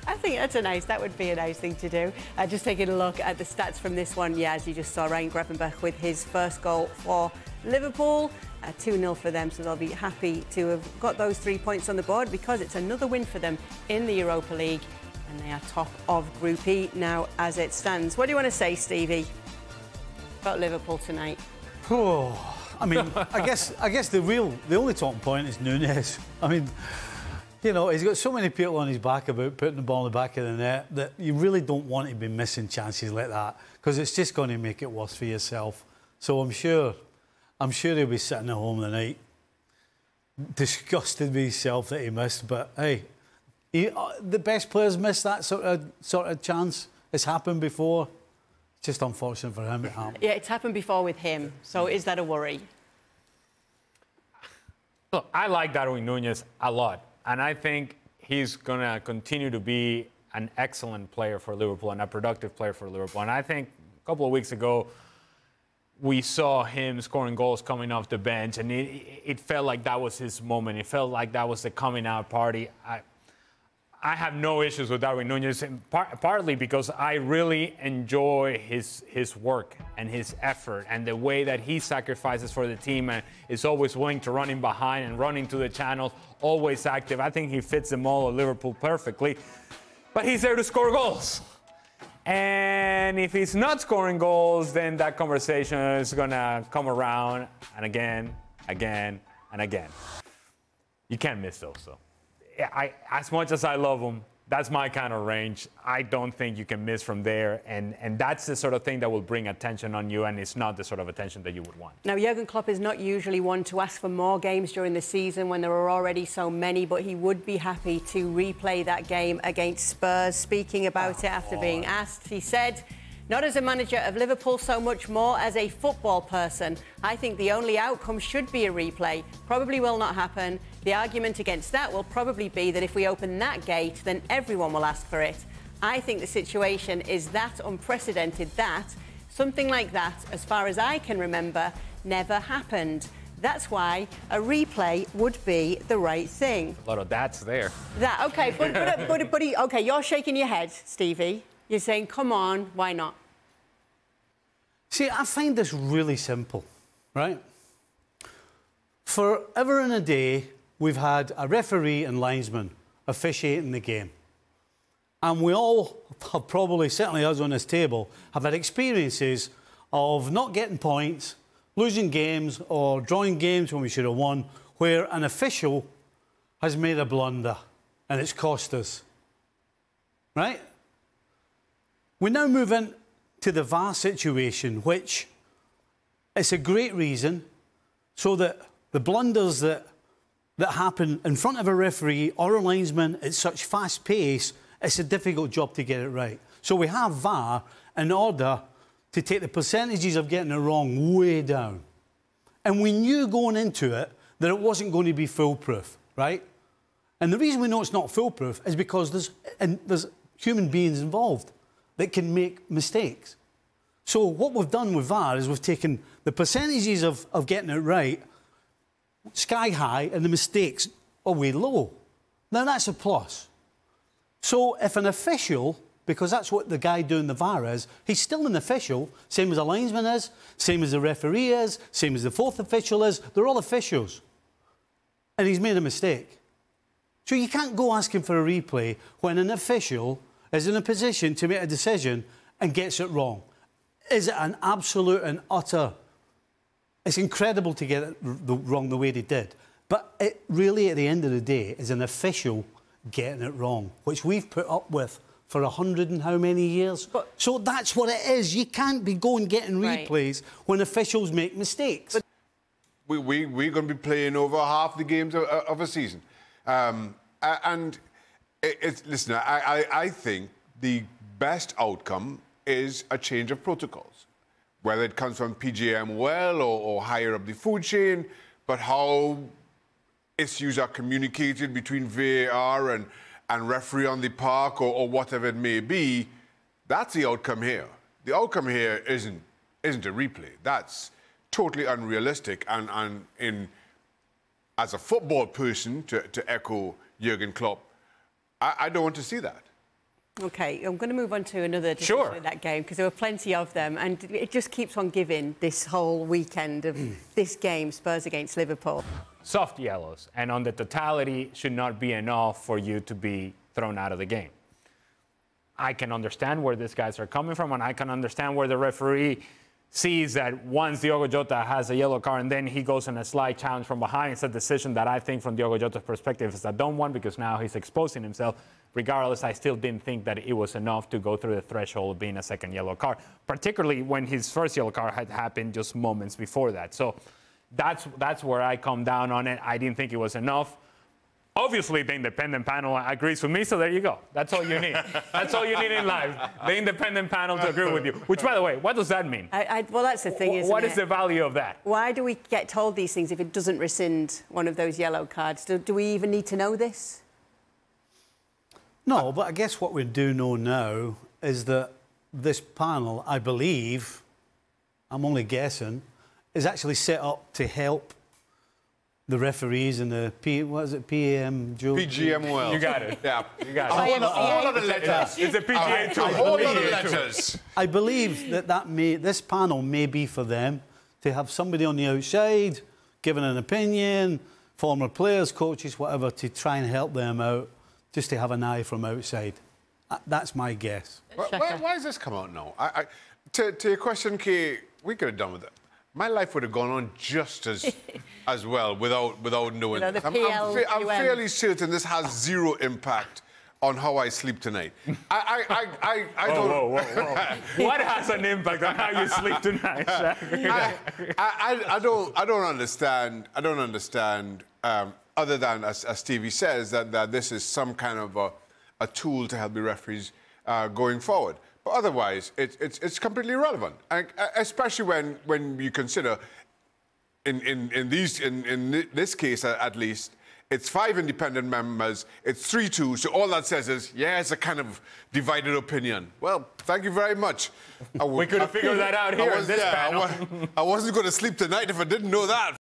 I think that would be a nice thing to do. Just taking a look at the stats from this one. Yeah, as you just saw, Ryan Gravenberch with his first goal for Liverpool. 2-0 for them, so they'll be happy to have got those 3 points on the board because it's another win for them in the Europa League. And they are top of Group E now as it stands. What do you want to say, Stevie, about Liverpool tonight? Oh, I mean, I guess the only talking point is Núñez. I mean, you know, he's got so many people on his back about putting the ball in the back of the net that you really don't want to be missing chances like that because it's just going to make it worse for yourself. So I'm sure he'll be sitting at home tonight, disgusted with himself that he missed. But hey, the best players miss that sort of chance. It's happened before. It's just unfortunate for him. Yeah, it's happened before with him. So is that a worry? Look, I like Darwin Núñez a lot. And I think he's going to continue to be an excellent player for Liverpool and a productive player for Liverpool. And I think a couple of weeks ago, we saw him scoring goals coming off the bench, and it felt like that was his moment. It felt like that was the coming out party. I have no issues with Darwin Núñez, partly because I really enjoy his work and his effort and the way that he sacrifices for the team and is always willing to run in behind and run into the channels, always active. I think he fits the mold of Liverpool perfectly, but he's there to score goals. And if he's not scoring goals, then that conversation is going to come around and again, and again. You can't miss those, though. As much as I love him, that's my kind of range. I don't think you can miss from there. And that's the sort of thing that will bring attention on you, and it's not the sort of attention that you would want. Now, Jurgen Klopp is not usually one to ask for more games during the season when there are already so many, but he would be happy to replay that game against Spurs. Speaking about it after being asked, he said, "Not as a manager of Liverpool so much more as a football person. I think the only outcome should be a replay. Probably will not happen. The argument against that will probably be that if we open that gate, then everyone will ask for it. I think the situation is that unprecedented that something like that, as far as I can remember, never happened. That's why a replay would be the right thing." A lot of that's there. Okay, but okay, you're shaking your head, Stevie. You're saying, come on, why not? See, I find this really simple, right? Forever and a day, we've had a referee and linesman officiating the game. And we all have probably, certainly us on this table, have had experiences of not getting points, losing games or drawing games when we should have won, where an official has made a blunder and it's cost us, right? We now move into the VAR situation, which is a great reason so that the blunders that happen in front of a referee or a linesman at such fast pace, it's a difficult job to get it right. So we have VAR in order to take the percentages of getting it wrong way down. And we knew going into it that it wasn't going to be foolproof, right? And the reason we know it's not foolproof is because there's human beings involved that can make mistakes. So what we've done with VAR is we've taken the percentages of getting it right sky high and the mistakes are way low. Now that's a plus. So if an official, because that's what the guy doing the VAR is, he's still an official, same as a linesman is, same as the referee is, same as the fourth official is, they're all officials. And he's made a mistake. So you can't go asking for a replay when an official is in a position to make a decision and gets it wrong. Is it an absolute and utter... It's incredible to get it wrong the way they did. But it really, at the end of the day, is an official getting it wrong, which we've put up with for 100 and how many years? So that's what it is. You can't be going getting replays when officials make mistakes. We're going to be playing over half the games of a season. Listen, I think the best outcome is a change of protocols, whether it comes from PGM or higher up the food chain, but how issues are communicated between VAR and referee on the park or whatever it may be, that's the outcome here. The outcome here isn't a replay. That's totally unrealistic. And as a football person, to echo Jurgen Klopp, I don't want to see that. OK, I'm going to move on to another decision in that game, because there were plenty of them, and it just keeps on giving this whole weekend of this game, Spurs against Liverpool. Soft yellows, and on the totality should not be enough for you to be thrown out of the game. I can understand where these guys are coming from, and I can understand where the referee sees that once Diogo Jota has a yellow card and then he goes on a slight challenge from behind. It's a decision that I think from Diogo Jota's perspective is a dumb one, because now he's exposing himself. Regardless, I still didn't think that it was enough to go through the threshold of being a second yellow card, particularly when his first yellow card had happened just moments before that. So that's where I come down on it. I didn't think it was enough. Obviously, the independent panel agrees with me, so there you go. That's all you need. That's all you need in life. The independent panel to agree with you. Which, by the way, what does that mean? Well, that's the thing, isn't it? What is the value of that? Why do we get told these things if it doesn't rescind one of those yellow cards? Do we even need to know this? No, but I guess what we do know now is that this panel, I believe, I'm only guessing, is actually set up to help the referees and the PGMOL. You got it. Yeah. You got A it. whole lot of letters. It's a PGA too. A whole lot of letters. I believe that this panel may be for them to have somebody on the outside giving an opinion, former players, coaches, whatever, to try and help them out, just to have an eye from outside. That's my guess. Why has this come out now? To your question, Kay, we could have done with it. My life would have gone on just as well without knowing this. I'm fairly certain this has zero impact on how I sleep tonight. I don't. Whoa. What has an impact on how you sleep tonight? I don't understand. Other than, as Stevie says, that this is some kind of a tool to help the referees going forward. But otherwise, it's completely irrelevant, especially when you consider, in this case at least, it's 5 independent members, it's 3-2, so all that says is, yeah, it's a kind of divided opinion. Well, thank you very much. We could have figured that out here in this panel. I wasn't going to sleep tonight if I didn't know that.